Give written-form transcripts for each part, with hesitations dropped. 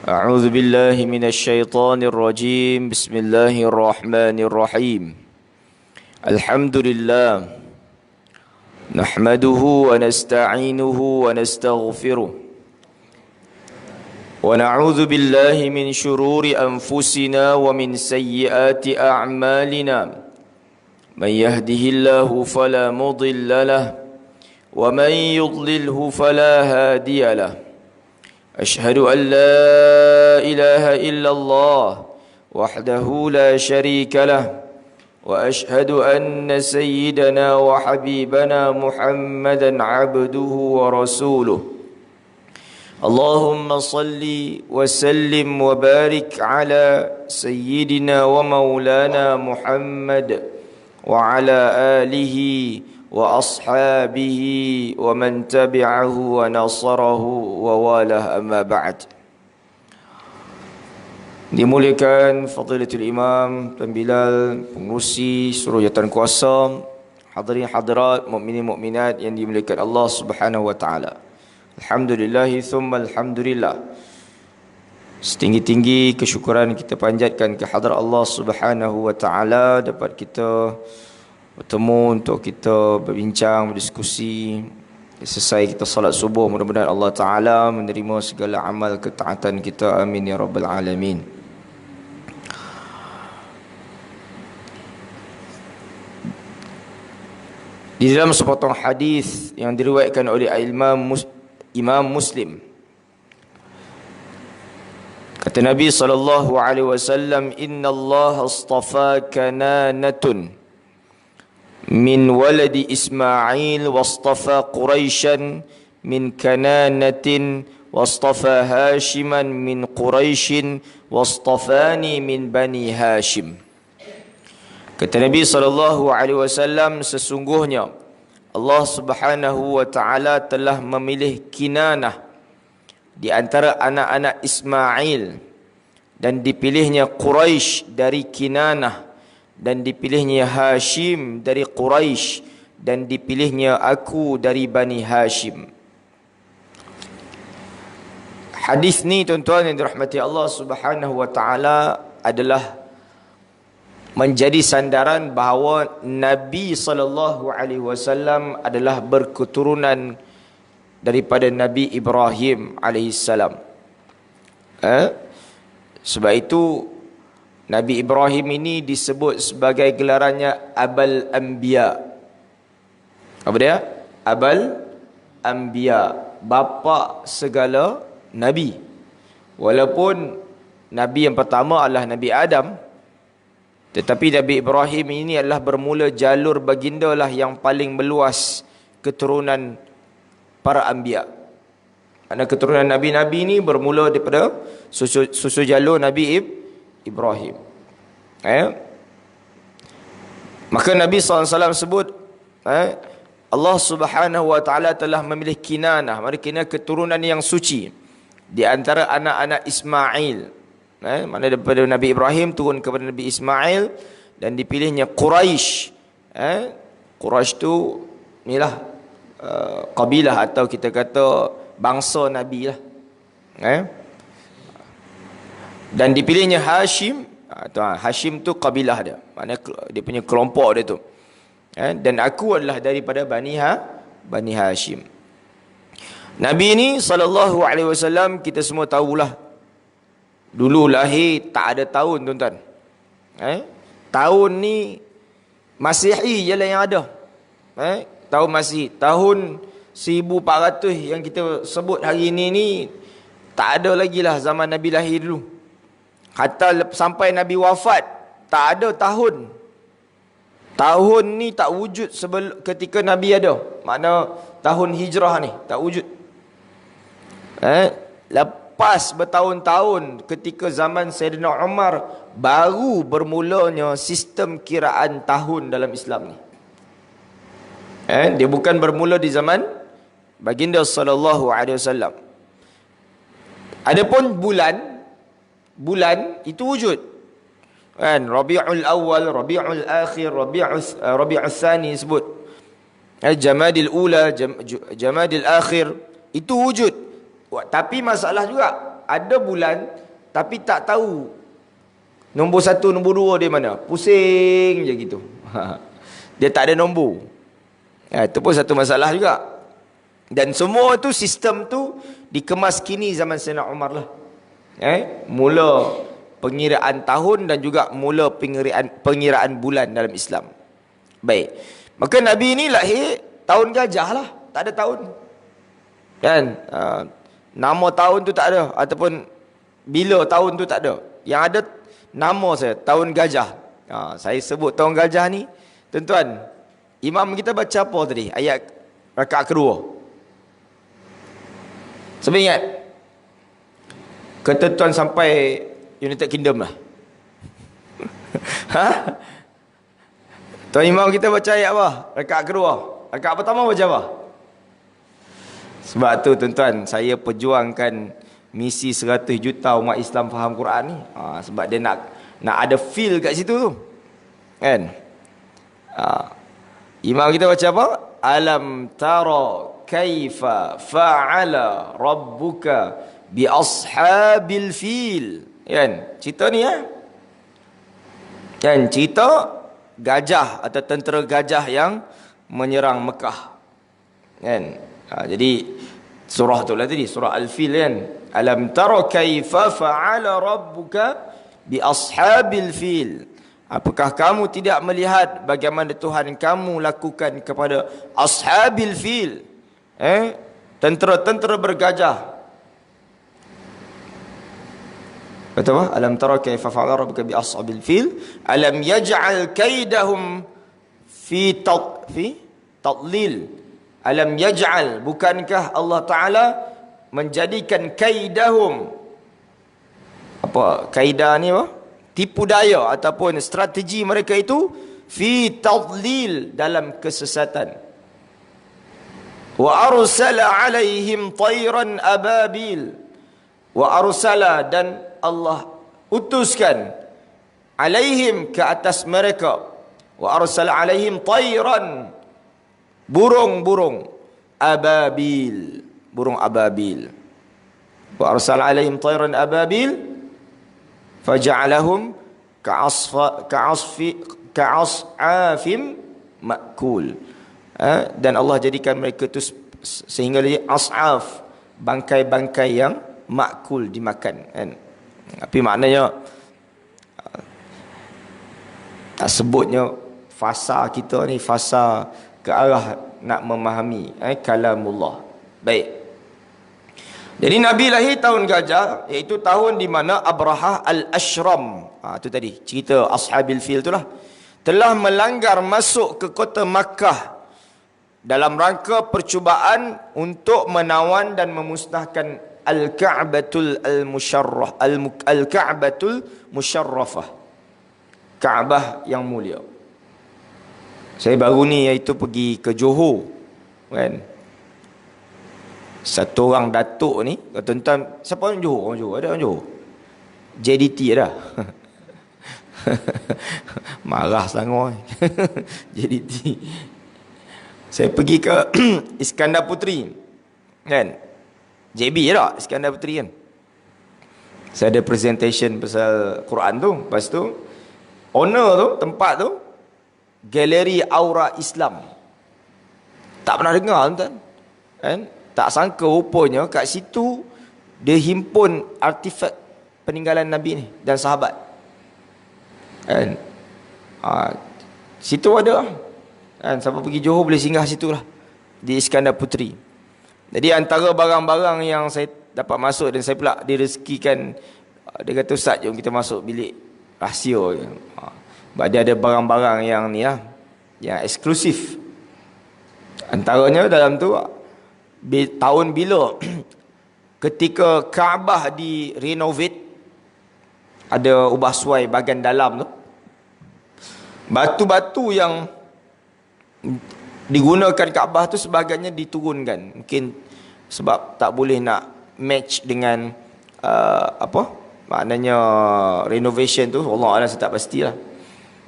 أعوذ بالله من الشيطان الرجيم. بسم الله الرحمن الرحيم. الحمد لله نحمده ونستعينه ونستغفره ونعوذ بالله من شرور أنفسنا ومن سيئات أعمالنا. من يهده الله فلا مضل له ومن يضلله فلا هادي له. أشهد أن لا إله إلا الله وحده لا شريك له وأشهد أن سيدنا وحبيبنا محمدا عبده ورسوله. اللهم صل وسلم وبارك على سيدنا ومولانا محمد وعلى آله وأصحابه ومن تبعه ونصره وواله. أما بعد. Dimuliakan Fadilatul Imam Tuan Bilal, pengurusi seluruh jawatan kuasa, hadirin hadirat, mukminin mukminat yang dimuliakan Allah Subhanahu wa taala. Alhamdulillah thumma alhamdulillah. Setinggi-tinggi kesyukuran kita panjatkan ke hadrat Allah Subhanahu wa taala dapat kita bertemu untuk kita berbincang, berdiskusi. Selesai kita salat subuh, mudah-mudahan Allah Ta'ala menerima segala amal ketaatan kita. Amin ya Rabbal Alamin. Di dalam sepotong hadis yang diriwayatkan oleh Imam Muslim, kata Nabi SAW, Inna Allah astafa kananatun min waladi Ismail wastafa Quraisyan min kananatin wastafa Hashiman min Quraisyin wastafani min Bani Hashim. Kata Nabi SAW, sesungguhnya Allah Subhanahu wa taala telah memilih Kinanah di antara anak-anak Ismail, dan dipilihnya Quraisy dari Kinanah, dan dipilihnya Hashim dari Quraisy, dan dipilihnya aku dari Bani Hashim. Hadis ni tuan-tuan yang dirahmati Allah Subhanahu wa taala adalah menjadi sandaran bahawa Nabi SAW adalah berketurunan daripada Nabi Ibrahim alaihissalam. Sebab itu Nabi Ibrahim ini disebut sebagai gelarannya Abul Anbiya. Apa dia? Abul Anbiya, bapa segala Nabi. Walaupun Nabi yang pertama adalah Nabi Adam, tetapi Nabi Ibrahim ini adalah bermula jalur baginda lah yang paling meluas keturunan para Anbiya. Kerana keturunan Nabi-Nabi ini bermula daripada susu jalur Nabi Ibrahim. Maka Nabi SAW sebut, Allah Subhanahu wa taala telah memilih Kinanah, maksudnya keturunan yang suci di antara anak-anak Ismail. Mana daripada Nabi Ibrahim turun kepada Nabi Ismail, dan dipilihnya Quraisy. Quraisy tu inilah kabilah atau kita kata bangsa Nabi lah. Dan dipilihnya Hashim. Hashim tu kabilah dia, maknanya dia punya kelompok dia tu. Dan aku adalah daripada Bani Hashim. Nabi ni SAW, kita semua tahulah, dulu lahir tak ada tahun, tuan-tuan. Tahun ni Masihi je lah yang ada. Tahun Masihi, tahun 1400 yang kita sebut hari ni tak ada lagi lah zaman Nabi lahir dulu. Hatta sampai Nabi wafat, tak ada tahun. Tahun ni tak wujud ketika Nabi ada. Makna tahun hijrah ni tak wujud. Lepas bertahun-tahun ketika zaman Sayyidina Umar, baru bermulanya sistem kiraan tahun dalam Islam ni. Dia bukan bermula di zaman baginda SAW. Adapun bulan itu wujud. Rabiul Awal, Rabiul Akhir, Rabiul Thani sebut. Jamadil Ula, Jamadil Akhir, itu wujud. Tapi masalah juga, ada bulan tapi tak tahu nombor 1, nombor 2 dia mana. Pusing je gitu. Dia tak ada nombor. Itu pun satu masalah juga. Dan semua tu, sistem tu dikemas kini zaman Sayyidina Umar lah. Mula pengiraan tahun dan juga mula pengiraan bulan dalam Islam. Baik. Maka Nabi ni lahir tahun gajah lah. Tak ada tahun. Kan? Nama tahun tu tak ada. Ataupun bila tahun tu tak ada. Yang ada nama saya, tahun gajah. Saya sebut tahun gajah ni. Tuan-tuan, imam kita baca apa tadi? Ayat rakaat kedua. Siapa ingat? Ketentuan sampai United Kingdom lah. Tuan imam kita baca ayat apa? Rakaat kedua. Rakaat pertama baca apa? Sebab tu tuan-tuan, saya perjuangkan misi 100 juta umat Islam faham Quran ni. Sebab dia nak ada feel kat situ tu. Kan? Imam kita baca apa? Alam tara kaifa fa'ala rabbuka bi ashabil fil. Kan? Cerita ni kan cerita gajah atau tentera gajah yang menyerang Mekah. Kan? Jadi surah tu lah tadi, surah Al-Fil kan. Alam tara kaifa fa'ala rabbuka bi ashabil fil. Apakah kamu tidak melihat bagaimana Tuhan kamu lakukan kepada ashabil fil? Tentera-tentera bergajah. Kata apa? Alam tara kaifa fa'ala rabbuka bi ashabil fil alam yaj'al kaidahum fi tadlil. Alam yaj'al, bukankah Allah Ta'ala menjadikan kaidahum, apa kaidah ni apa? Tipu daya ataupun strategi mereka itu fi tadlil, dalam kesesatan. Wa arsala alaihim tayran ababil. Wa arsala, dan Allah utuskan alaihim, ke atas mereka. Wa arsala alaihim tayran, burung-burung ababil, burung ababil. Wa arsala alaihim tayran ababil faja'alahum ka'asfim ma'kul. Dan Allah jadikan mereka itu sehingga dia as'af, bangkai-bangkai yang ma'kul, dimakan kan. Tapi maknanya tak sebutnya fasa kita ni fasa ke arah nak memahami kalamullah. Baik. Jadi Nabi lahir tahun gajah, iaitu tahun di mana Abrahah al-Ashram, itu tadi cerita ashabil fil itulah, telah melanggar masuk ke kota Makkah dalam rangka percubaan untuk menawan dan memusnahkan Al-Ka'batul al-Musharrah, Al-Ka'batul Musharrafah, Kaabah yang mulia. Saya baru ni iaitu pergi ke Johor kan. Satu orang datuk ni, tuan-tuan, siapa orang Johor? Orang Johor, ada orang Johor? JDT ada. Marah Selangor. JDT. Saya pergi ke Iskandar Puteri kan. JB tak Iskandar Puteri kan. Saya ada presentation pasal Quran tu. Lepas tu owner tu, tempat tu, Galeri Aura Islam. Tak pernah dengar tuan kan. Tak sangka rupanya kat situ dia himpun artifak peninggalan Nabi ni dan sahabat kan. Situ ada kan, siapa pergi Johor boleh singgah situ lah, di Iskandar Puteri. Jadi antara barang-barang yang saya dapat masuk, dan saya pula direzekikan, dia kata ustaz jom kita masuk bilik rahsia. Sebab dia ada barang-barang yang ni lah, yang eksklusif. Antaranya dalam tu tahun bila ketika Kaabah direnovate, ada ubah suai bahagian dalam tu, batu-batu yang digunakan Kaabah tu sebahagiannya diturunkan, mungkin sebab tak boleh nak match dengan maknanya renovation tu, Allah Alam saya tak pastilah.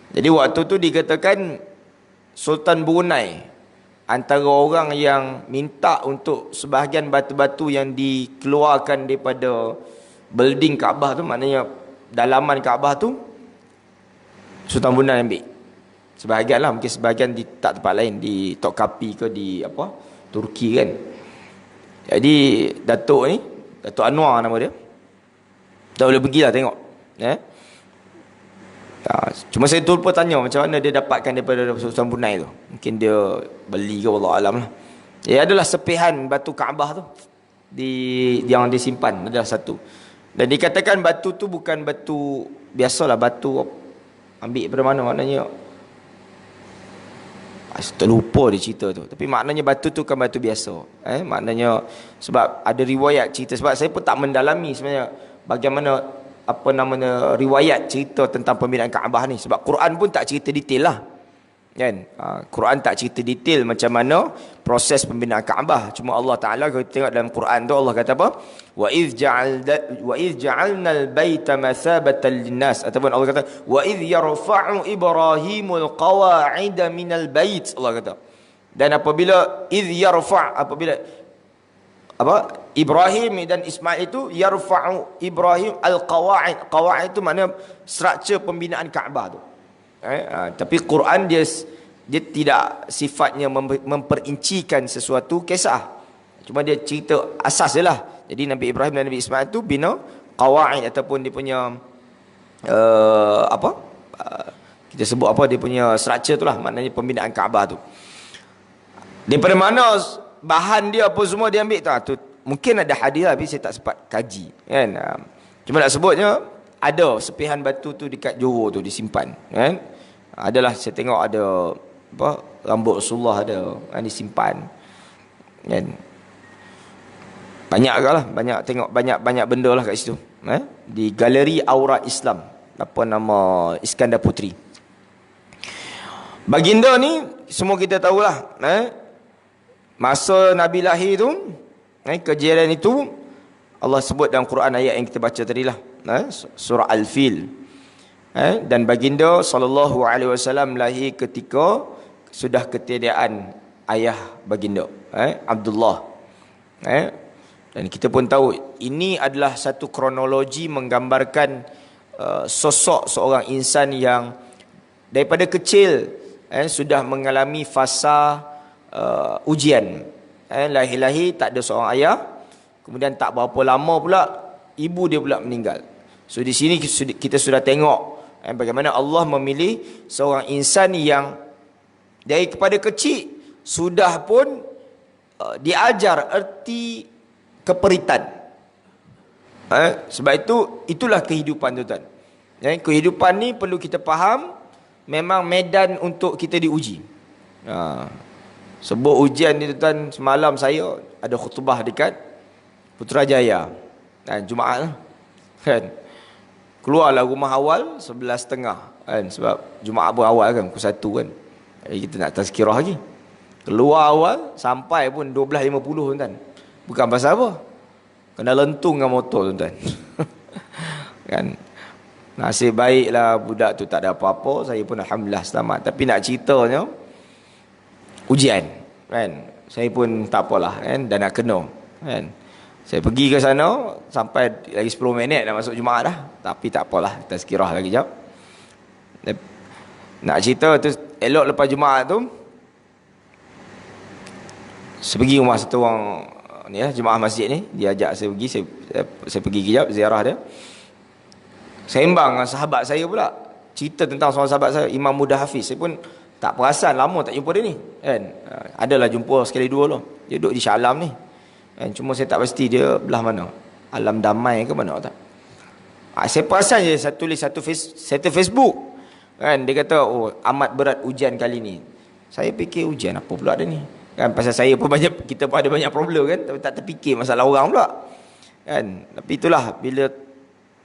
Jadi waktu tu dikatakan Sultan Brunei antara orang yang minta untuk sebahagian batu-batu yang dikeluarkan daripada building Kaabah tu, maknanya dalaman Kaabah tu Sultan Brunei ambil. Sebahagian lah, mungkin sebahagian di tak tempat lain, di Topkapi ke di apa, Turki kan. Jadi Datuk ni, Datuk Anwar nama dia, dah boleh pergilah tengok. Cuma saya lupa tanya macam mana dia dapatkan daripada Sultan Brunei tu. Mungkin dia beli ke, wallahu alam lah. Adalah sepihan batu Kaabah tu yang disimpan adalah satu. Dan dikatakan batu tu bukan batu biasalah, batu ambil daripada mana, maknanya terlupa dia cerita tu. Tapi maknanya batu tu kan batu biasa. Maknanya sebab ada riwayat cerita, sebab saya pun tak mendalami sebenarnya bagaimana apa namanya riwayat cerita tentang pembinaan Kaabah ni, sebab Quran pun tak cerita detail lah kan. Quran tak cerita detail macam mana proses pembinaan Kaabah. Cuma Allah Taala, kalau kita tengok dalam Quran tu, Allah kata apa, wa idh ja'alnal baita mathabatan linnas, ataupun Allah kata wa idh yarfa'u ibrahimul qawa'ida minal bait, Allah kata. Dan apabila idh yarfa', apabila Ibrahim dan Ismail itu yarfa'u Ibrahim al-qawa'id. Qawa'id itu makna struktur pembinaan Kaabah tu. Tapi Quran dia tidak sifatnya memperincikan sesuatu kisah. Cuma dia cerita asas je lah. Jadi Nabi Ibrahim dan Nabi Ismail tu bina qawa'id, ataupun dia punya kita sebut apa, dia punya struktur tu lah, maknanya pembinaan Kaabah tu. Daripada mana bahan dia apa semua dia ambil tu, mungkin ada hadis lah, tapi saya tak sempat kaji kan. Cuma nak sebutnya ada sepihan batu tu dekat Johor tu disimpan kan. Adalah saya tengok ada rambut Rasulullah ada disimpan kan. Banyak lah, banyak tengok banyak benda lah kat situ di Galeri Aura Islam, apa nama, Iskandar Putri. Baginda ni semua kita tahulah masa Nabi lahir tu, kejadian itu Allah sebut dalam Quran, ayat yang kita baca tadi lah, surah Al-Fil. Dan baginda SAW lahir ketika sudah ketiadaan ayah baginda, Abdullah. Dan kita pun tahu ini adalah satu kronologi menggambarkan sosok seorang insan yang daripada kecil sudah mengalami fasa ujian. Lahir-lahir tak ada seorang ayah, kemudian tak berapa lama pula ibu dia pula meninggal. So di sini kita sudah tengok bagaimana Allah memilih seorang insan yang dari kepada kecil sudah pun diajar erti keperitan. Sebab itulah kehidupan tu tuan. Kehidupan ni perlu kita faham, memang medan untuk kita diuji. Sebut ujian ni tuan, semalam saya ada khutbah dekat Putrajaya Jumaat lah kan. Keluarlah rumah awal 11.30 kan, sebab Jumaat pun awal kan, pukul 1 kan. Jadi kita nak tazkirah lagi. Keluar awal sampai pun 12.50 tuan. Bukan pasal apa, kena lentung dengan motor tuan. Kan. Nasib baiklah budak tu tak ada apa-apa, saya pun alhamdulillah selamat. Tapi nak ceritanya ujian kan, saya pun tak apalah kan, dah nak kena kan. Saya pergi ke sana sampai lagi 10 minit dah masuk Jumaat dah, tapi tak apalah, tazkirah lagi jap. Nak cerita tu, elok lepas Jumaat tu saya pergi rumah satu orang ni lah, jemaah masjid ni, dia ajak saya pergi, saya pergi kejap ziarah dia. Sembang dengan sahabat saya pula, cerita tentang seorang sahabat saya, Imam Muda Hafiz. Saya pun tak perasan, lama tak jumpa dia ni kan. Adalah jumpa sekali dua lah. Dia duduk di Shah Alam ni kan. Cuma saya tak pasti dia belah mana, Alam Damai ke mana tak. Saya perasan je tulis satu Facebook kan. Dia kata amat berat ujian kali ni. Saya fikir ujian apa pula dia ni kan. Pasal saya pun kita pun ada banyak problem kan, tapi tak terfikir masalah orang pula kan. Tapi itulah, bila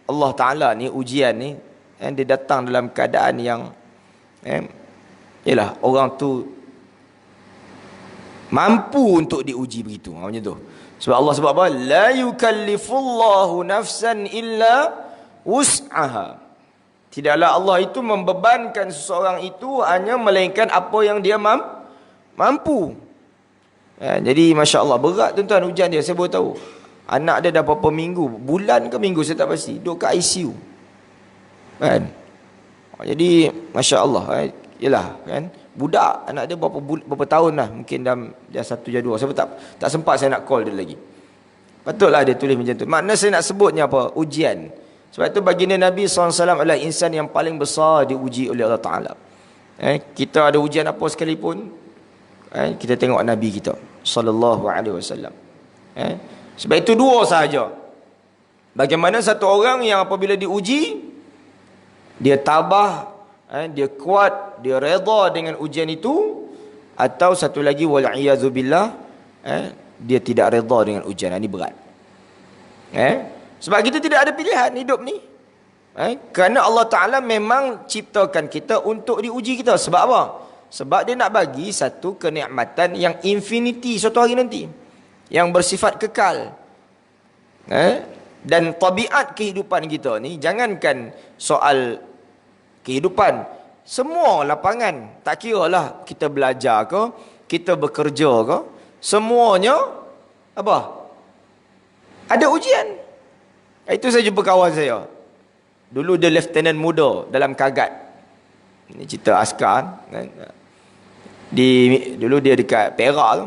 Allah Ta'ala ni ujian ni dia datang dalam keadaan yang yalah, orang tu mampu untuk diuji begitu, macam tu. Sebab Allah sebab apa? La yukallifullahu nafsan illa wus'aha. Tidaklah Allah itu membebankan seseorang itu hanya melainkan apa yang dia mampu. Jadi Masya Allah berat tuan-tuan ujian dia. Saya baru tahu Anak dia dah berapa minggu, bulan ke minggu saya tak pasti, duduk kat ICU. Kan? Jadi Masya Allah, yelah kan, budak anak dia berapa tahun lah, mungkin dah 1 jaduari. Sebab tak sempat saya nak call dia lagi. Patutlah dia tulis macam tu. Makna saya nak sebutnya apa? Ujian. Sebab itu baginda Nabi SAW adalah insan yang paling besar diuji oleh Allah Ta'ala. Kita ada ujian apa sekalipun, kita tengok Nabi kita sallallahu alaihi wasallam. Sebab itu 2 sahaja. Bagaimana satu orang yang apabila diuji, dia tabah, dia kuat, dia reda dengan ujian itu, atau satu lagi wal'iyazubillah, dia tidak reda dengan ujian. Ini berat. Sebab kita tidak ada pilihan hidup ni. Kerana Allah Ta'ala memang ciptakan kita untuk diuji kita. Sebab apa? Sebab dia nak bagi satu kenikmatan yang infinity suatu hari nanti, yang bersifat kekal. Dan tabiat kehidupan kita ni, jangankan soal kehidupan, semua lapangan, tak kira lah kita belajar ke, kita bekerja ke, semuanya apa? Ada ujian. Itu saya jumpa kawan saya. Dulu dia lieutenant muda dalam Kagat. Ini cerita askar. Dulu dia dekat Perak tu.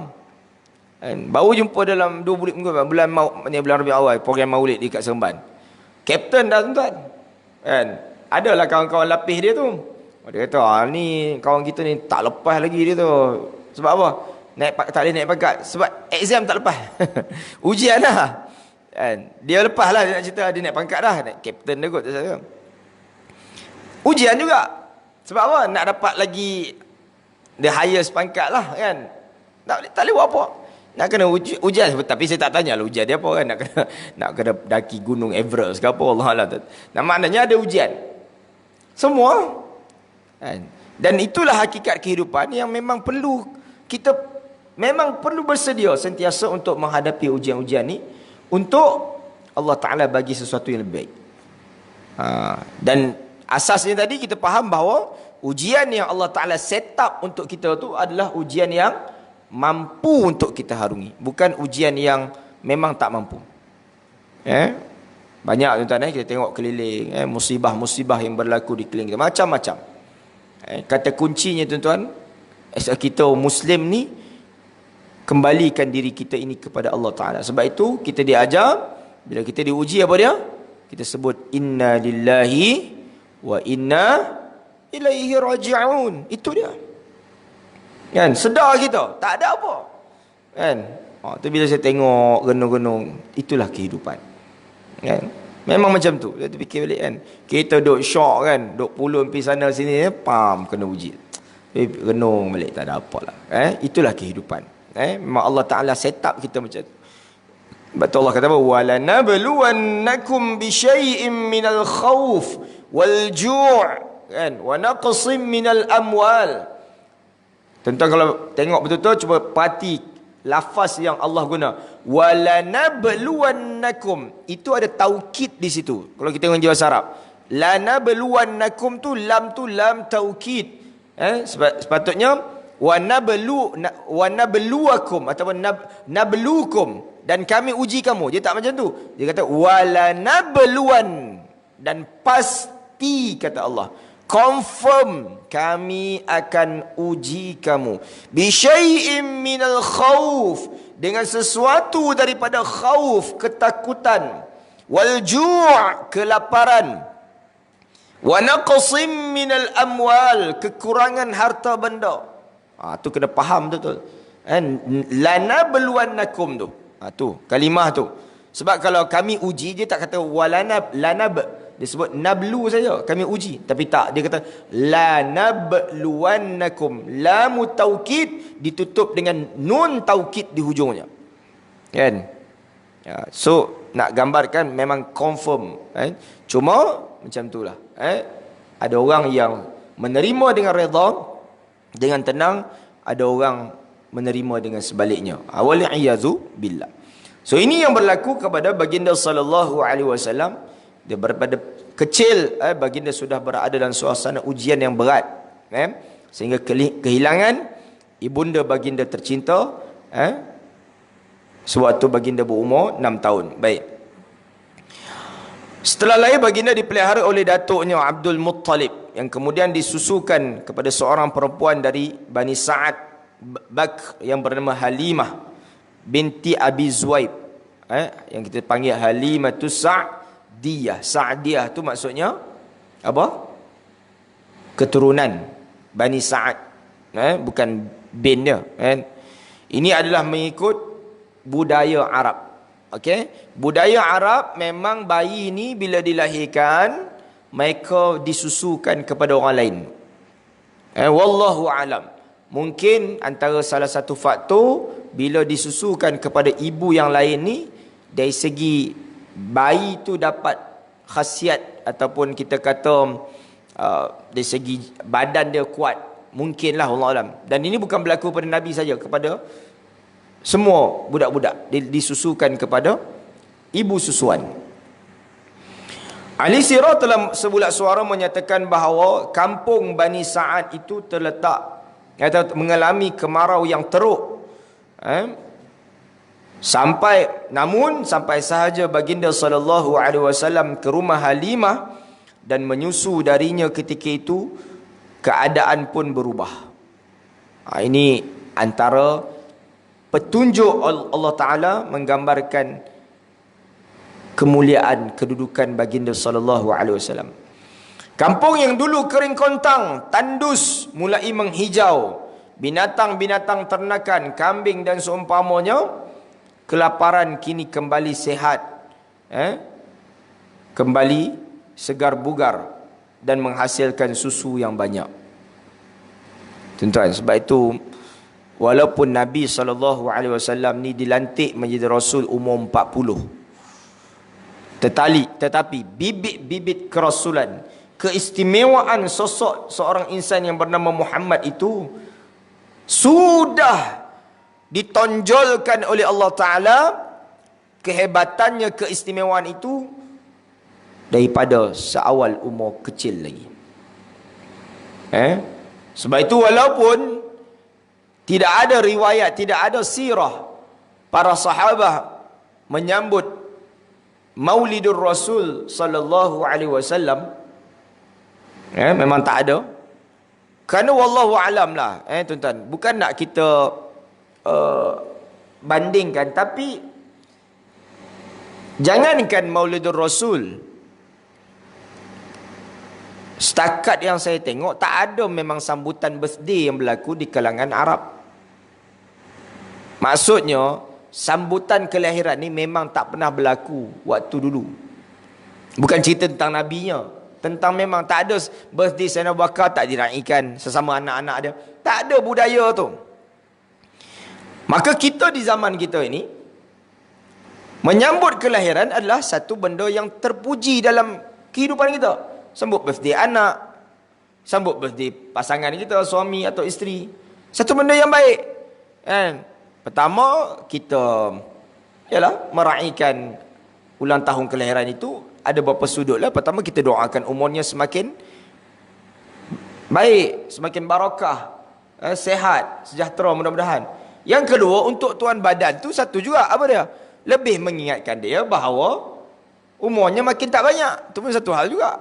Baru jumpa dalam 2 bulan Rabiul Awal, program Maulid dekat Seremban. Kapten dah tuan-tuan. Adalah kawan-kawan lapis dia tu. Dia kata, ni kawan kita ni tak lepas lagi dia tu. Sebab apa? Tak boleh naik pangkat. Sebab exam tak lepas. Ujian lah. Dia lepas lah, dia nak cerita dia naik pangkat dah. Naik kapten dia kot. Ujian juga. Sebab apa? Nak dapat lagi the highest pangkat lah kan. Tak boleh buat apa. Nak kena ujian. Tapi saya tak tanya lah ujian dia apa kan. Nak kena daki gunung Everest ke apa. Allah. Nah, maknanya ada ujian. Semua. Dan itulah hakikat kehidupan yang memang perlu kita memang perlu bersedia sentiasa untuk menghadapi ujian-ujian ni, untuk Allah Ta'ala bagi sesuatu yang lebih baik. Dan asasnya tadi kita faham bahawa ujian yang Allah Ta'ala set up untuk kita tu adalah ujian yang mampu untuk kita harungi, bukan ujian yang memang tak mampu. Banyak tuan-tuan, kita tengok keliling, musibah-musibah yang berlaku di keliling kita, macam-macam. Kata kuncinya tuan-tuan, kita Muslim ni, kembalikan diri kita ini kepada Allah Ta'ala. Sebab itu kita diajar, bila kita diuji apa dia? Kita sebut inna lillahi wa inna ilaihi raji'un. Itu dia. Kan? Sedar kita, tak ada apa. Kan? Tu bila saya tengok renung-renung, itulah kehidupan. Kan? Memang macam tu. Kita fikir balik kan. Kita duk syok kan, duk pulun pergi sana sini, kena uji. Renung balik, tak ada apalah. Itulah kehidupan. Memang Allah Ta'ala set up kita macam tu. Betul Allah kata apa? وَلَنَبْلُوَنَّكُمْ بِشَيْءٍ مِّنَ الْخَوْفِ وَالْجُوعِ وَنَقْصٍ مِّنَ الْأَمْوَالِ. Tentang kalau tengok betul-betul, cuba perhati lafaz yang Allah guna. وَلَنَبْلُوَنَّكُمْ. Itu ada taukid di situ. Kalau kita tengok bahasa Arab. لَنَبْلُوَنَّكُمْ tu lam taukid. Sepatutnya wa nabluwakum ataupun nabluukum, dan kami uji kamu. Dia tak macam tu. Dia kata wala nabluwan, dan pasti kata Allah, confirm kami akan uji kamu bi syai'im minal khauf, dengan sesuatu daripada khauf, ketakutan, wal ju' kelaparan, wa naqsim minal amwal, kekurangan harta benda. Tu kena faham betul. Lana beluannakum tu. Tu kalimah tu. Sebab kalau kami uji, dia tak kata walanab, lanab. Dia sebut nablu saja, kami uji. Tapi tak, dia kata lanabluwannakum. Lam taukid ditutup dengan nun taukid di hujungnya. Kan? So nak gambarkan memang confirm. Cuma macam itulah. Ada orang yang menerima dengan redha, dengan tenang. Ada orang menerima dengan sebaliknya. Wali'iyadzu billah. So ini yang berlaku kepada baginda sallallahu alaihi wasallam. Dia daripada kecil baginda sudah berada dalam suasana ujian yang berat, sehingga kehilangan ibunda baginda tercinta, Sewaktu baginda berumur 6 tahun. Baik. Setelah lahir, baginda dipelihara oleh datuknya Abdul Muttalib, yang kemudian disusukan kepada seorang perempuan dari Bani Sa'ad Bakr yang bernama Halimah binti Abi Zuaib, yang kita panggil Halimatus Sa'diyah. Sa'diyah tu maksudnya apa? Keturunan Bani Sa'ad, bukan bin dia, kan? Ini adalah mengikut budaya Arab. Okey, budaya Arab memang bayi ini bila dilahirkan mereka disusukan kepada orang lain. Wallahu alam. Mungkin antara salah satu faktor bila disusukan kepada ibu yang lain ni, dari segi bayi tu dapat khasiat ataupun kita kata dari segi badan dia kuat. Mungkinlah, Allah alam. Dan ini bukan berlaku pada Nabi saja, kepada semua budak-budak disusukan kepada ibu susuan. Ahli sirah telah sebulat suara menyatakan bahawa kampung Bani Sa'ad itu terletak atau mengalami kemarau yang teruk, sampai sahaja baginda SAW ke rumah Halimah dan menyusu darinya ketika itu, keadaan pun berubah. Ini antara petunjuk Allah Ta'ala menggambarkan kemuliaan kedudukan baginda SAW. Kampung yang dulu kering kontang, tandus, mulai menghijau. Binatang-binatang ternakan, kambing dan seumpamanya, kelaparan kini kembali sehat, kembali segar bugar dan menghasilkan susu yang banyak. Tuan-tuan, sebab itu walaupun Nabi SAW ni dilantik menjadi Rasul umur 40, tetapi bibit-bibit kerasulan, keistimewaan sosok seorang insan yang bernama Muhammad itu sudah ditonjolkan oleh Allah Ta'ala, kehebatannya, keistimewaan itu daripada seawal umur kecil lagi. Sebab itu walaupun tidak ada riwayat, tidak ada sirah para sahabat menyambut Maulidur Rasul sallallahu alaihi wasallam, memang tak ada. Kerana wallahu alam lah, tuan-tuan, bukan nak kita bandingkan, tapi jangankan Maulidur Rasul, setakat yang saya tengok tak ada memang sambutan birthday yang berlaku di kalangan Arab. Maksudnya sambutan kelahiran ni memang tak pernah berlaku waktu dulu. Bukan cerita tentang nabinya, tentang memang tak ada birthday Sayyidina Abu Bakar tak diraikan sesama anak-anak dia. Tak ada budaya tu. Maka kita di zaman kita ini, menyambut kelahiran adalah satu benda yang terpuji dalam kehidupan kita. Sambut birthday anak, sambut birthday pasangan kita, suami atau isteri, satu benda yang baik, kan? Pertama, kita meraihkan ulang tahun kelahiran itu ada beberapa sudut lah. Pertama, kita doakan umurnya semakin baik, semakin barakah, sehat, sejahtera mudah-mudahan. Yang kedua, untuk tuan badan tu satu juga, apa dia? Lebih mengingatkan dia bahawa umurnya makin tak banyak. Itu pun satu hal juga,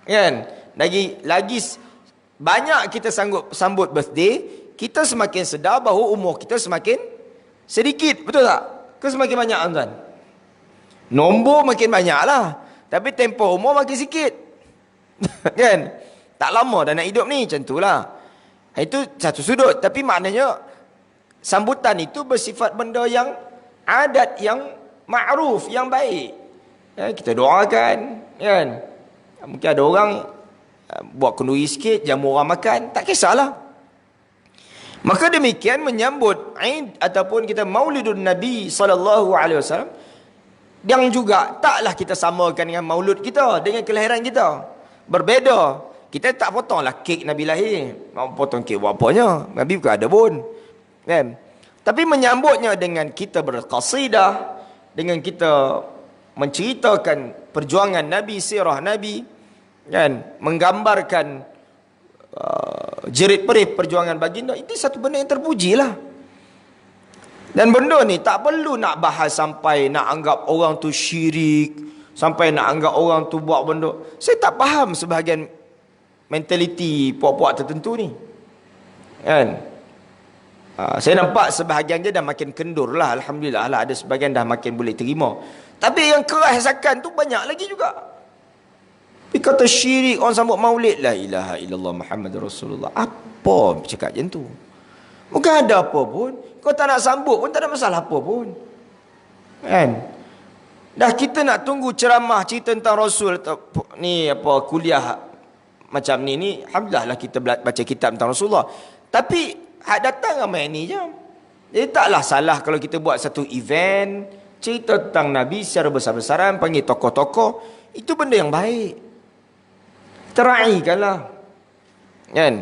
kan? Lagi banyak kita sambut birthday, kita semakin sedar bahawa umur kita semakin sedikit. Betul tak? Ke semakin banyak, tuan? Nombor makin banyak lah, tapi tempoh umur makin sikit. Kan? Tak lama dah nak hidup ni, macam itulah. Itu satu sudut. Tapi maknanya sambutan itu bersifat benda yang adat, yang ma'ruf, yang baik. Kita doakan, kan? Mungkin ada orang buat kenduri sikit, jamu orang makan, tak kisahlah. Maka demikian menyambut Aid ataupun kita Maulidun Nabi SAW, yang juga taklah kita samakan dengan maulud kita, dengan kelahiran kita. Berbeza. Kita tak potonglah kek Nabi lahir. Mau potong kek buat apanya? Nabi bukan ada pun, kan? Tapi menyambutnya dengan kita berqasidah, dengan kita menceritakan perjuangan Nabi, sirah Nabi, kan? Menggambarkan jerit perih perjuangan baginda, itu satu benda yang terpuji lah. Dan benda ni tak perlu nak bahas sampai nak anggap orang tu syirik, sampai nak anggap orang tu buat benda. Saya tak faham sebahagian mentaliti puak-puak tertentu ni. Kan? Saya nampak sebahagian dia dah makin kendur lah. Alhamdulillah lah, ada sebahagian dah makin boleh terima. Tapi yang kerasakan tu banyak lagi juga. Tapi kata syirik, orang sambut maulid, la ilaha illallah Muhammad Rasulullah. Apa cakap macam tu? Bukan ada apa pun. Kau tak nak sambut pun tak ada masalah apa pun. Kan? Dah kita nak tunggu ceramah cerita tentang Rasul ni, apa kuliah macam ni alhamdulillah lah kita baca kitab tentang Rasulullah. Tapi hak datang ramai ni je. Jadi taklah salah kalau kita buat satu event cerita tentang Nabi secara besar-besaran, panggil tokoh-tokoh. Itu benda yang baik. Teraikanlah. Kan?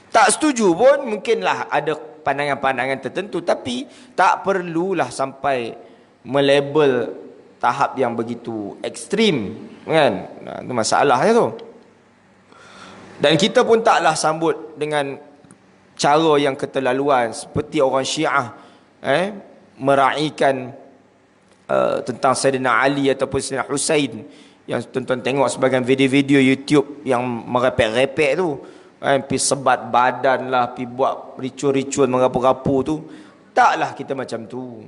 Tak setuju pun mungkinlah ada pandangan-pandangan tertentu, tapi tak perlulah sampai melabel tahap yang begitu ekstrim, kan? Itu masalahnya tu. Dan kita pun taklah sambut dengan cara yang keterlaluan seperti orang Syiah meraihkan tentang Sayyidina Ali ataupun Sayyidina Husain, yang tuan-tuan tengok sebagian video-video YouTube yang merepek-repek tu, pergi sebat badan lah, pergi buat ritual-ritual merapu-rapu tu. Taklah kita macam tu.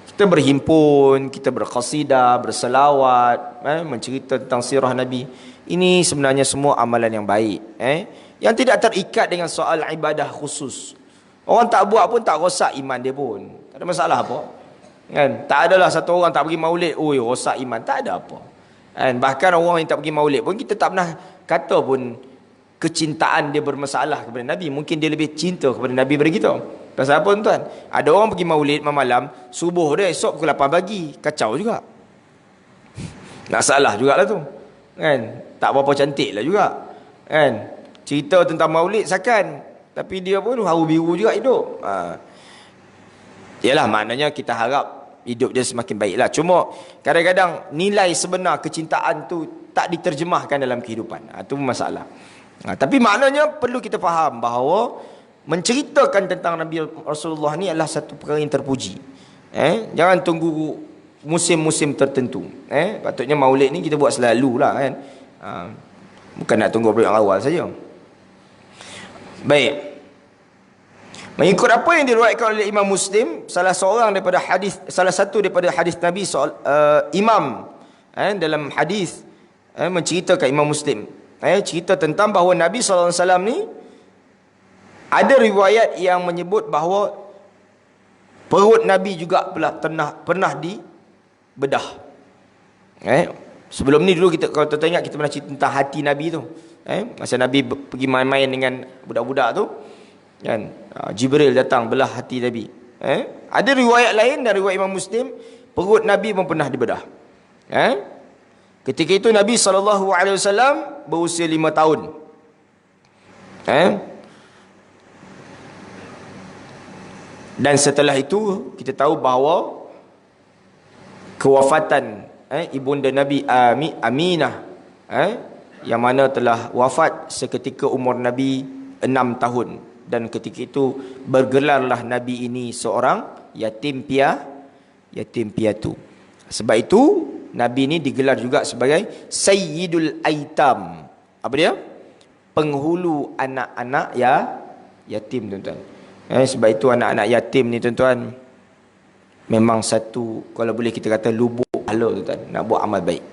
Kita berhimpun, kita berqasidah, berselawat, mencerita tentang sirah Nabi. Ini sebenarnya semua amalan yang baik, yang tidak terikat dengan soal ibadah khusus. Orang tak buat pun tak rosak iman dia pun. Tak ada masalah apa. Kan? Tak adalah satu orang tak pergi maulid, oi rosak iman. Tak ada apa. Kan? Bahkan orang yang tak pergi maulid pun kita tak pernah kata pun kecintaan dia bermasalah kepada Nabi. Mungkin dia lebih cinta kepada Nabi daripada kita. Pasal apa tuan? Ada orang pergi maulid malam, subuh dia esok pukul 8 pagi. Kacau juga. Nak salah jugalah tu. Kan? Tak berapa cantik lah juga. Kan? Cerita tentang maulid sakan. Tapi dia pun haru biru juga hidup. Yalah, maknanya kita harap hidup dia semakin baiklah. Cuma kadang-kadang nilai sebenar kecintaan tu tak diterjemahkan dalam kehidupan. Itu masalah. Tapi maknanya perlu kita faham bahawa menceritakan tentang Nabi Rasulullah ni adalah satu perkara yang terpuji. Jangan tunggu musim-musim tertentu. Patutnya maulid ni kita buat selalu lah, kan. Bukan nak tunggu period awal saja. Baik. Mengikut apa yang diriwayatkan oleh Imam Muslim, salah satu daripada hadis Nabi Imam dalam hadis menceritakan Imam Muslim cerita tentang bahawa Nabi SAW ni ada riwayat yang menyebut bahawa perut Nabi juga pernah dibedah. Sebelum ni dulu kita, kalau tuan ingat, kita pernah cerita tentang hati Nabi tu. Masa Nabi pergi main-main dengan budak-budak tu, kan, Jibril datang belah hati Nabi. Ada riwayat lain dari riwayat Imam Muslim, perut Nabi pun pernah dibedah. Ketika itu Nabi SAW berusia 5 tahun. Dan setelah itu kita tahu bahawa kewafatan ibunda Nabi Aminah, yang mana telah wafat seketika umur Nabi 6 tahun. Dan ketika itu bergelarlah Nabi ini seorang yatim piatu. Sebab itu Nabi ini digelar juga sebagai Sayyidul Aitam. Apa dia? Penghulu anak-anak yatim, tuan-tuan. Sebab itu anak-anak yatim ni, tuan-tuan, memang satu, kalau boleh kita kata, lubuk pahala, tuan-tuan, nak buat amal baik.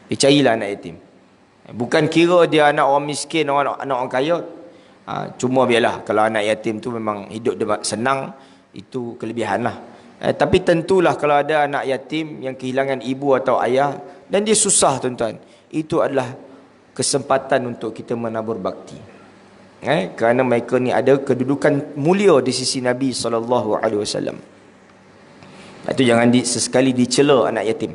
Carilah anak yatim. Bukan kira dia anak orang miskin, anak orang kaya. Cuma biarlah, kalau anak yatim tu memang hidup dia senang, itu kelebihan lah. Tapi tentulah kalau ada anak yatim yang kehilangan ibu atau ayah dan dia susah, tuan-tuan, itu adalah kesempatan untuk kita menabur bakti. Kerana mereka ni ada kedudukan mulia di sisi Nabi SAW. Itu jangan sesekali dicela anak yatim.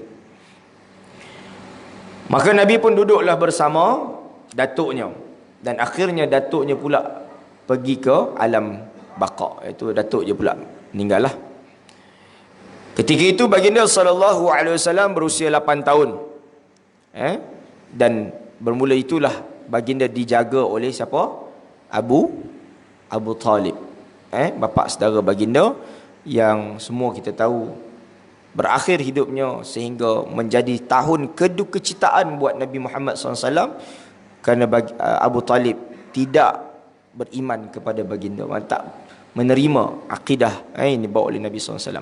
Maka Nabi pun duduklah bersama datuknya. Dan akhirnya datuknya pula pergi ke alam baqa. Itu datuk je pula meninggal lah. Ketika itu baginda SAW berusia 8 tahun. Dan bermula itulah baginda dijaga oleh siapa? Abu Talib. bapa saudara baginda yang semua kita tahu berakhir hidupnya sehingga menjadi tahun kedukecitaan buat Nabi Muhammad SAW kerana Abu Talib tidak beriman kepada baginda, tak menerima akidah ini bawa oleh Nabi SAW.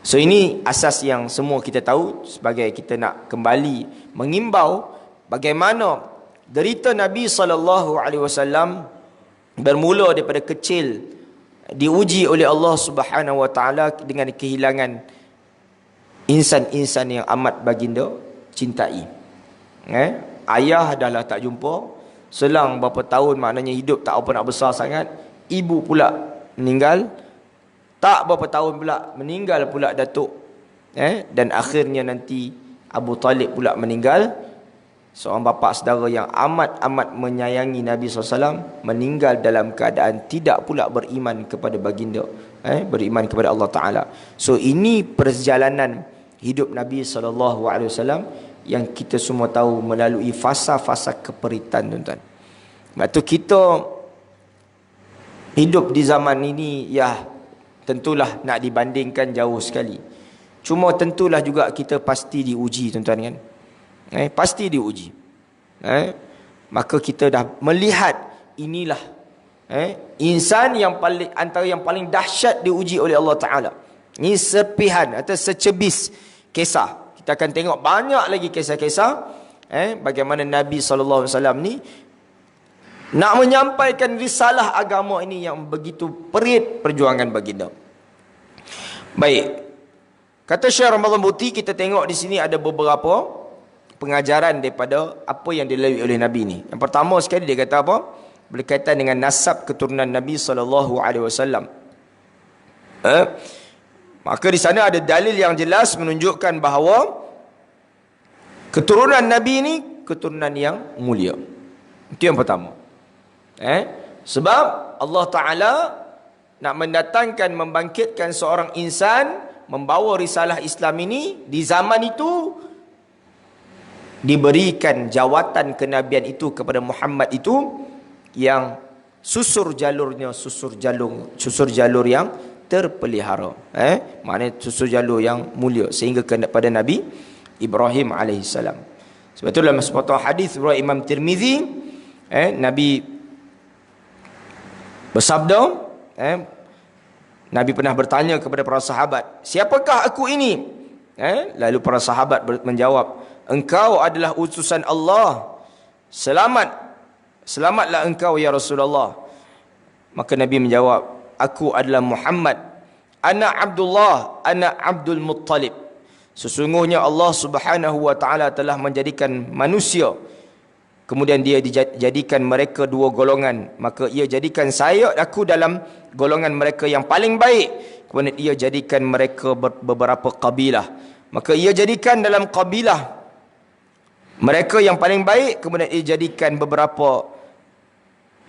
So ini asas yang semua kita tahu sebagai kita nak kembali mengimbau bagaimana derita Nabi SAW bermula daripada kecil diuji oleh Allah Subhanahu Wa Taala dengan kehilangan insan-insan yang amat baginda cintai. Ayah dah lah tak jumpa, selang berapa tahun, maknanya hidup tak apa nak besar sangat. Ibu pula meninggal, tak berapa tahun pula meninggal pula datuk. Dan akhirnya nanti Abu Talib pula meninggal. Seorang bapa saudara yang amat-amat menyayangi Nabi SAW meninggal dalam keadaan tidak pula beriman kepada baginda, beriman kepada Allah Ta'ala. So ini perjalanan hidup Nabi SAW yang kita semua tahu melalui fasa-fasa keperitan, tuan-tuan. Sebab tu kita hidup di zaman ini, ya tentulah nak dibandingkan jauh sekali. Cuma tentulah juga kita pasti diuji, tuan-tuan kan. Pasti diuji. Maka kita dah melihat inilah insan yang paling, antara yang paling dahsyat diuji oleh Allah Ta'ala. Ini serpihan atau secebis kisah. Kita akan tengok banyak lagi kisah-kisah bagaimana Nabi SAW ni nak menyampaikan risalah agama ini yang begitu perit perjuangan baginda. Baik. Kata Syekh Ramadan Buti, kita tengok di sini ada beberapa pengajaran daripada apa yang dilalui oleh Nabi ni. Yang pertama sekali dia kata apa? Berkaitan dengan nasab keturunan Nabi SAW. Maka di sana ada dalil yang jelas menunjukkan bahawa keturunan Nabi ini keturunan yang mulia. Itu yang pertama. Sebab Allah Ta'ala nak mendatangkan, membangkitkan seorang insan membawa risalah Islam ini. Di zaman itu diberikan jawatan kenabian itu kepada Muhammad itu yang susur jalurnya, susur jalur yang terpelihara. Maknanya susur jalur yang mulia sehingga kepada Nabi Ibrahim alaihissalam. Sebab itu dalam sepotong hadis riwayat Imam Tirmizi, Nabi bersabda, Nabi pernah bertanya kepada para sahabat, siapakah aku ini? Lalu para sahabat menjawab, engkau adalah utusan Allah. Selamatlah engkau ya Rasulullah. Maka Nabi menjawab, aku adalah Muhammad. Ana Abdullah, ana Abdul Muttalib. Sesungguhnya Allah Subhanahu wa taala telah menjadikan manusia, kemudian dia dijadikan mereka dua golongan, maka ia jadikan aku dalam golongan mereka yang paling baik. Kemudian ia jadikan mereka beberapa kabilah, maka ia jadikan dalam kabilah mereka yang paling baik, kemudian ia jadikan beberapa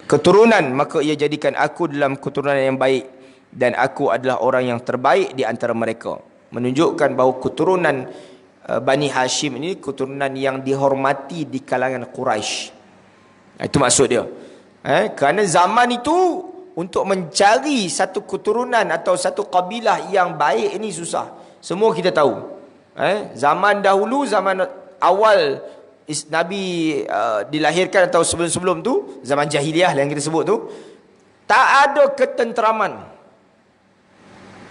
keturunan, maka ia jadikan aku dalam keturunan yang baik, dan aku adalah orang yang terbaik di antara mereka. Menunjukkan bahawa keturunan Bani Hashim ini keturunan yang dihormati di kalangan Quraisy. Itu maksud dia. Kerana zaman itu untuk mencari satu keturunan atau satu kabilah yang baik ini susah. Semua kita tahu. Zaman dahulu, zaman awal Nabi dilahirkan atau sebelum-sebelum tu, zaman jahiliah yang kita sebut tu, tak ada ketenteraman.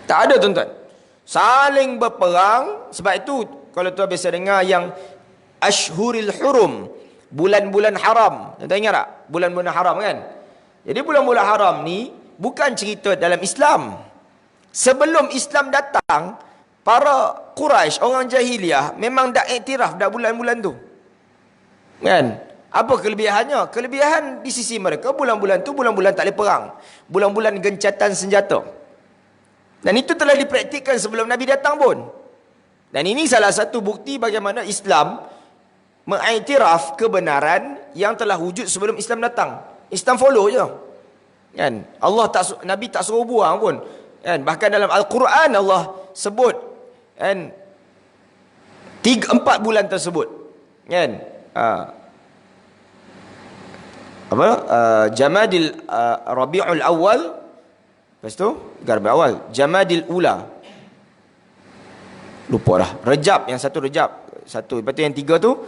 Tak ada, tuan-tuan. Saling berperang. Sebab itu kalau tuan biasa dengar yang Ashhuril Hurum, bulan-bulan haram. Tuan ingat tak? Bulan-bulan haram kan? Jadi bulan-bulan haram ni bukan cerita dalam Islam. Sebelum Islam datang, para Quraisy, orang jahiliah, memang dah iktiraf dah bulan-bulan tu. Kan? Apa kelebihannya? Kelebihan di sisi mereka, bulan-bulan tu bulan-bulan tak boleh perang. Bulan-bulan gencatan senjata. Dan itu telah dipraktikkan sebelum Nabi datang pun. Dan ini salah satu bukti bagaimana Islam mengiktiraf kebenaran yang telah wujud sebelum Islam datang. Islam follow je. Kan? Nabi tak suruh buang pun. Kan? Bahkan dalam Al-Quran Allah sebut kan 3-4 bulan tersebut. Kan? Jamadil Rabiul Awal, Lepas tu Rabiul Awal. Jamadil Ula, lupa dah. Rejab, yang satu Rejab. Satu. Lepas tu yang tiga tu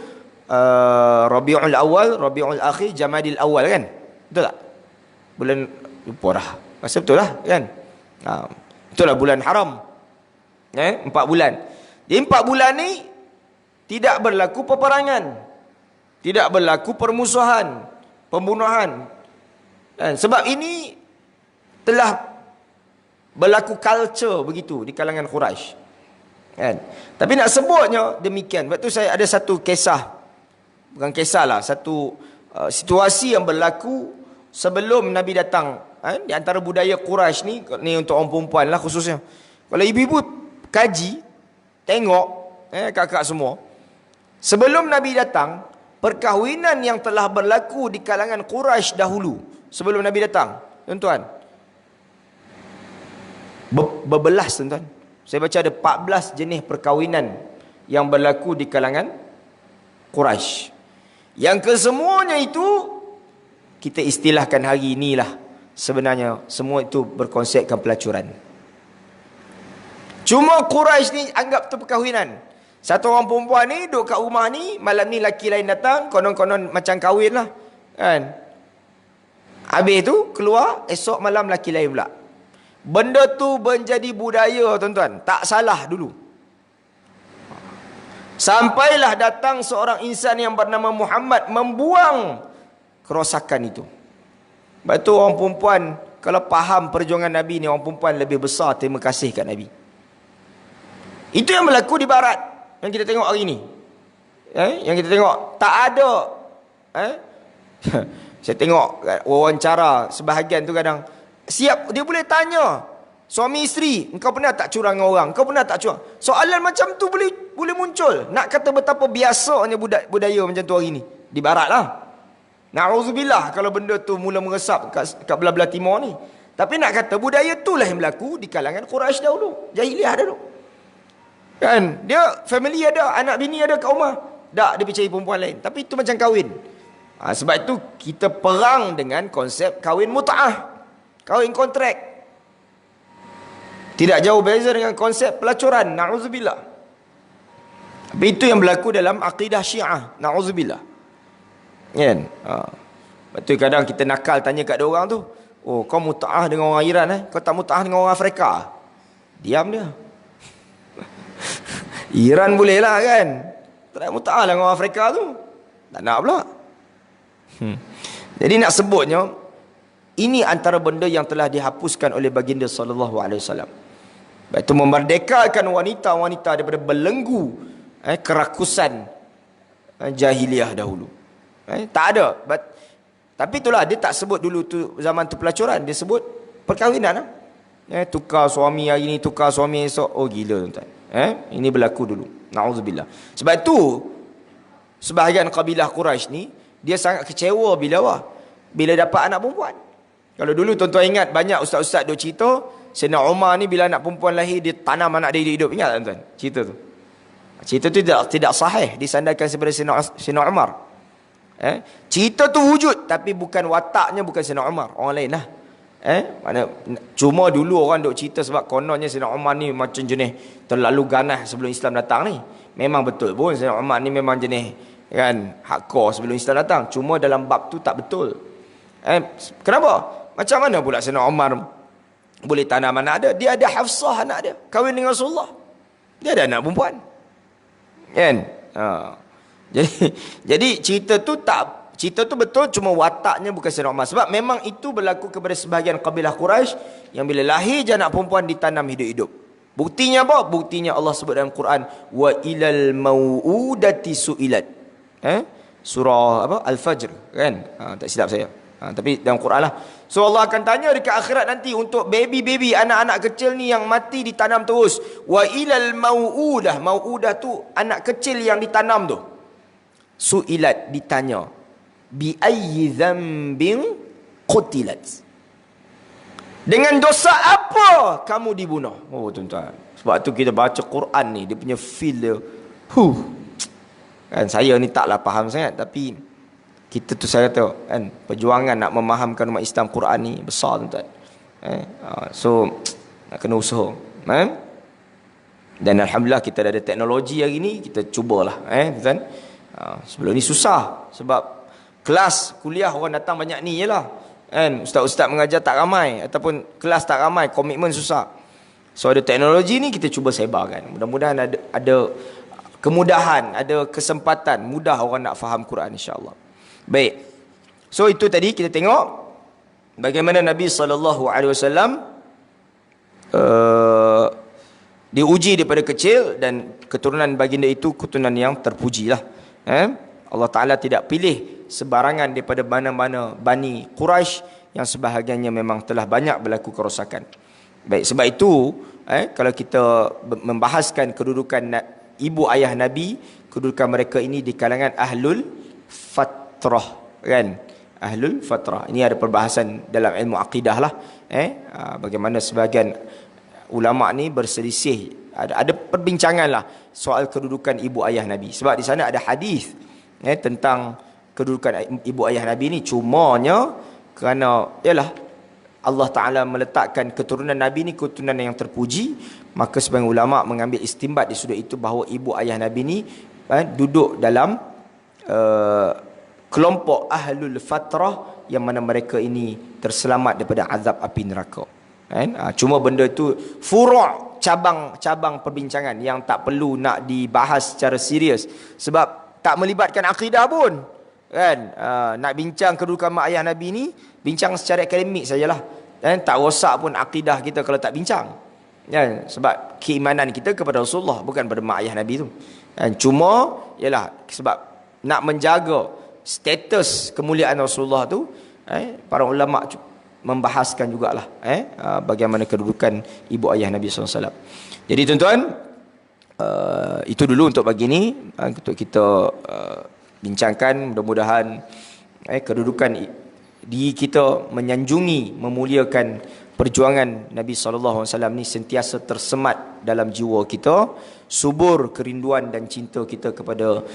Rabiul Awal, Rabiul Akhir, Jamadil Awal kan? Betul tak? Bulan, lupa dah. Masa betul lah kan? Betul lah bulan haram. 4 bulan. Di 4 bulan ni tidak berlaku peperangan. Tidak berlaku permusuhan, pembunuhan. Sebab ini telah berlaku culture begitu di kalangan Quraisy. Kan? Tapi nak sebutnya demikian. Sebab tu saya ada satu kisah, bukan kisah lah, satu situasi yang berlaku sebelum Nabi datang. Di antara budaya Quraisy ni untuk orang perempuan lah khususnya. Kalau ibu-ibu kaji, tengok, kakak semua, sebelum Nabi datang, perkahwinan yang telah berlaku di kalangan Quraisy dahulu, sebelum Nabi datang, tuan-tuan, berbelas tuan-tuan. Saya baca ada 14 jenis perkahwinan yang berlaku di kalangan Quraisy. Yang kesemuanya itu kita istilahkan hari inilah, sebenarnya semua itu berkonsepkan pelacuran. Cuma Quraisy ni anggap tu perkahwinan. Satu orang perempuan ni duduk kat rumah ni, malam ni laki lain datang, konon-konon macam kahwin lah kan. Habis tu keluar, esok malam laki lain pula. Benda tu menjadi budaya tuan-tuan, tak salah dulu. Sampailah datang seorang insan yang bernama Muhammad membuang kerosakan itu. Sebab tu orang perempuan, kalau faham perjuangan Nabi ni, orang perempuan lebih besar terima kasih kat Nabi. Itu yang berlaku di barat, yang kita tengok hari ni. Yang kita tengok, tak ada. Saya tengok wawancara sebahagian tu kadang, siap, dia boleh tanya suami isteri, engkau pernah tak curang dengan orang? Engkau pernah tak curang? Soalan macam tu boleh muncul. Nak kata betapa biasanya budaya macam tu hari ni di barat lah. Na'udzubillah kalau benda tu mula meresap kat belah-belah timur ni. Tapi nak kata budaya tu lah yang berlaku di kalangan Quraisy dahulu, jahiliah dahulu. Kan? Dia family ada, anak bini ada kat rumah. Tak, dia percaya perempuan lain. Tapi itu macam kahwin. Sebab itu kita perang dengan konsep kahwin mut'ah, kahwin kontrak. Tidak jauh beza dengan konsep pelacuran. Na'udzubillah. Tapi itu yang berlaku dalam akidah Syiah. Na'udzubillah. Kan? Betul, kadang kita nakal tanya kat dia orang tu, oh kau mut'ah dengan orang Iran kau tak mut'ah dengan orang Afrika? Diam dia. Iran boleh lah kan, tak nak mut'ah lah dengan orang Afrika tu, tak nak pula. Jadi nak sebutnya, ini antara benda yang telah dihapuskan oleh baginda sallallahu alaihi wasallam. Iaitu memerdekakan wanita-wanita daripada belenggu kerakusan jahiliah dahulu. Tak ada. Tapi itulah, dia tak sebut dulu tu zaman tu pelacuran, dia sebut perkahwinan. Tukar suami hari ni, tukar suami esok. Oh gila tuan-tuan. Ini berlaku dulu. Na'udzubillah. Sebab itu sebahagian kabilah Quraisy ni, dia sangat kecewa bila dapat anak perempuan. Kalau dulu tuan-tuan ingat, banyak ustaz-ustaz duk cerita, Sayyidina Umar ni bila anak perempuan lahir, dia tanam anak dia hidup. Ingat tak tuan-tuan cerita tu? Cerita tu tidak sahih, disandarkan daripada Sayyidina Umar. Cerita tu wujud, tapi bukan wataknya, bukan Sayyidina Umar, orang lain lah. Cuma dulu orang duk cerita sebab kononnya Sayyidina Umar ni macam jenis terlalu ganas sebelum Islam datang ni. Memang betul pun Sayyidina Umar ni memang jenis kan hardcore sebelum Islam datang. Cuma dalam bab tu tak betul. Kenapa? Macam mana pula Sayyidina Umar boleh tanam anak dia? Dia ada Hafsah anak dia, kahwin dengan Rasulullah. Dia ada anak perempuan. Kan? Jadi cerita tu betul, cuma wataknya bukan Sayyidina Umar. Sebab memang itu berlaku kepada sebahagian kabilah Quraisy yang bila lahir je anak perempuan ditanam hidup-hidup. Buktinya apa? Buktinya Allah sebut dalam Quran, wa ilal mau'udati su'ilat. Surah apa? Al-Fajr kan? Tak silap saya. Tapi dalam Quran lah. So Allah akan tanya dekat akhirat nanti untuk baby-baby, anak-anak kecil ni yang mati ditanam terus. Wa ilal mau'udah. Mau'udah tu anak kecil yang ditanam tu. Su'ilat, ditanya. Bi ayyi dzambin qutilat. Dengan dosa apa kamu dibunuh? Oh tuan-tuan. Sebab tu kita baca Quran ni, dia punya feel dia. Kan saya ni taklah faham sangat, tapi kita tu saya kata kan, perjuangan nak memahamkan umat Islam Quran ni besar tuan-tuan. So nak kena usaha. Dan alhamdulillah kita dah ada teknologi hari ni, kita cubalah tuan. Sebelum ni susah sebab kelas kuliah orang datang banyak ni jelah. Ustaz-ustaz mengajar tak ramai ataupun kelas tak ramai, komitmen susah. So ada teknologi ni kita cuba sebarkan. Mudah-mudahan ada kemudahan, ada kesempatan, mudah orang nak faham Quran insya-Allah. Baik. So itu tadi kita tengok bagaimana Nabi SAW diuji daripada kecil dan keturunan baginda itu keturunan yang terpuji lah. Allah Ta'ala tidak pilih sebarangan daripada mana-mana Bani Quraisy yang sebahagiannya memang telah banyak berlaku kerosakan. Baik, sebab itu kalau kita membahaskan kedudukan ibu ayah Nabi, kedudukan mereka ini di kalangan Ahlul Fatrah, kan? Ahlul Fatrah. Ini ada perbahasan dalam ilmu akidah lah. Bagaimana sebahagian ulama ni berselisih, ada perbincangan lah soal kedudukan ibu ayah Nabi. Sebab di sana ada hadis tentang kedudukan ibu ayah Nabi ni, cumanya kerana ialah Allah Ta'ala meletakkan keturunan Nabi ni keturunan yang terpuji, maka sebagian ulama mengambil istimbat di sudut itu bahawa ibu ayah Nabi ni duduk dalam kelompok Ahlul Fatrah yang mana mereka ini terselamat daripada azab api neraka. Cuma benda itu furu' cabang-cabang perbincangan yang tak perlu nak dibahas secara serius sebab tak melibatkan akidah pun, kan? Nak bincang kedudukan mak ayah Nabi ni bincang secara akademik sajalah, tak rosak pun akidah kita kalau tak bincang, kan? Sebab keimanan kita kepada Rasulullah bukan pada mak ayah Nabi tu, kan? Cuma ialah sebab nak menjaga status kemuliaan Rasulullah tu, para ulama membahaskan jugalah bagaimana kedudukan ibu ayah Nabi SAW. Jadi tuan-tuan, itu dulu untuk pagi ni, untuk kita bincangkan. Mudah-mudahan kedudukan diri kita menyanjungi, memuliakan perjuangan Nabi SAW ni sentiasa tersemat dalam jiwa kita, subur kerinduan dan cinta kita kepada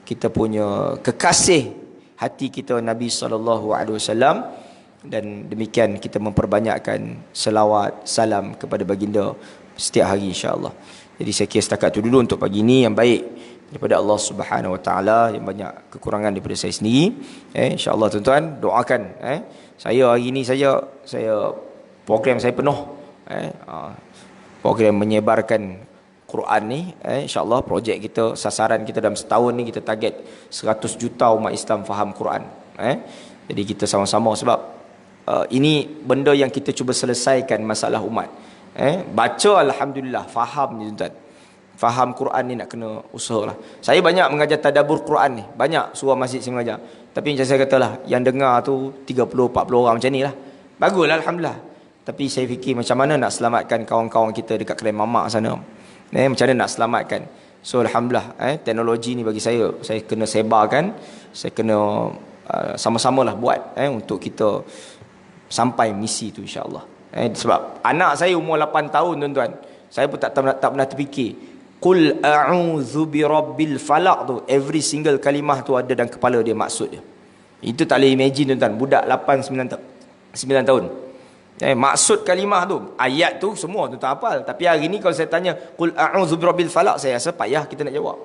kita punya kekasih hati kita Nabi SAW. Dan demikian kita memperbanyakkan selawat, salam kepada baginda setiap hari insya-Allah. Jadi saya kira setakat itu dulu untuk pagi ini, yang baik daripada Allah Subhanahu Wa Taala, yang banyak kekurangan daripada saya sendiri. Insya-Allah tuan-tuan doakan saya hari ini saya program saya penuh, program menyebarkan Quran ni, insya-Allah projek kita, sasaran kita dalam setahun ni kita target 100 juta umat Islam faham Quran. Jadi kita sama-sama, sebab ini benda yang kita cuba selesaikan masalah umat. Baca alhamdulillah, faham ni tuan. Faham Quran ni nak kena usahalah. Saya banyak mengajar tadabbur Quran ni, banyak surah masjid saya mengajar. Tapi macam saya katalah, yang dengar tu 30-40 orang macam ni lah. Baguslah alhamdulillah. Tapi saya fikir macam mana nak selamatkan kawan-kawan kita dekat kedai mamak sana. Macam mana nak selamatkan. So alhamdulillah, teknologi ni bagi saya kena sebarkan, saya kena sama-samalah buat untuk kita sampai misi tu insya-Allah. Sebab anak saya umur 8 tahun tuan-tuan, saya pun tak pernah terfikir qul a'udzu birabbil falaq tu, every single kalimah tu ada dalam kepala dia maksud dia. Itu tak boleh imagine tuan-tuan, budak 8 9 tahun. Maksud kalimah tu, ayat tu semua tuan-tuan hafal. Tapi hari ni kalau saya tanya qul a'udzu birabbil falaq, saya rasa payah kita nak jawab.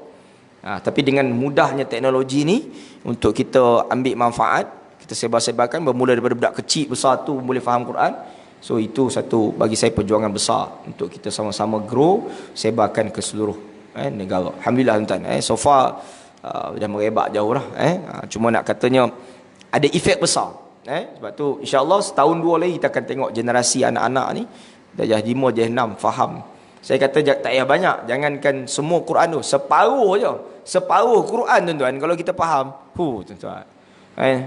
Tapi dengan mudahnya teknologi ni untuk kita ambil manfaat, kita sebar-sebarkan, bermula daripada budak kecil besar tu boleh faham Quran. So itu satu bagi saya perjuangan besar untuk kita sama-sama grow, sebarkan ke seluruh negara. Alhamdulillah tuan-tuan, so far dah merebak jauh lah. Cuma nak katanya ada efek besar. Sebab tu insya-Allah setahun dua lagi kita akan tengok generasi anak-anak ni darjah 5, darjah 6 faham. Saya kata tak payah banyak, jangankan semua Quran tu, separuh je. Separuh Quran tuan-tuan kalau kita faham. Tuan-tuan.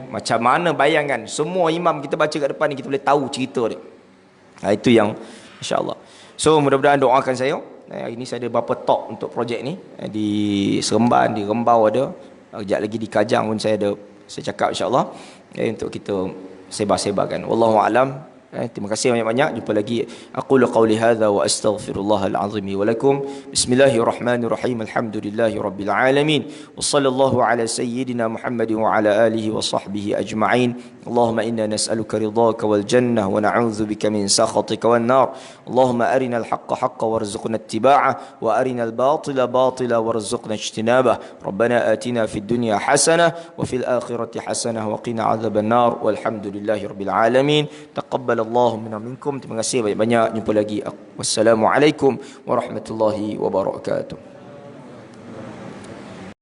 Macam mana bayangkan semua imam kita baca kat depan ni kita boleh tahu cerita dia. Itu yang insya-Allah. So mudah-mudahan doakan saya. Hari ni saya ada beberapa talk untuk projek ni di Seremban, di Rembau ada. Kejap lagi di Kajang pun saya cakap insya-Allah untuk kita sebar-sebarkan. Wallahu a'lam. Terima kasih banyak-banyak. Jumpa lagi. Aqulu qawli hadza wa astaghfirullahal azim wa lakum. Bismillahirrahmanirrahim. Alhamdulillahi rabbil alamin. Wa sallallahu ala sayyidina Muhammadin wa ala alihi wa sahbihi ajma'in. Allahumma inna nas'aluka ridhaka wal jannah wa na'udzu bika min sakhatika wan nar. Allahumma arina al-haqqa haqqan warzuqna ittiba'ah wa arina al-batila batila warzuqna ijtinabah. Rabbana atina fid dunya hasanah wa fil akhirati hasanah wa qina adzaban nar. Walhamdulillahi rabbil alamin. Taqabbal Allah minna minkum. Terima kasih banyak-banyak. Jumpa lagi. Wassalamualaikum warahmatullahi wabarakatuh.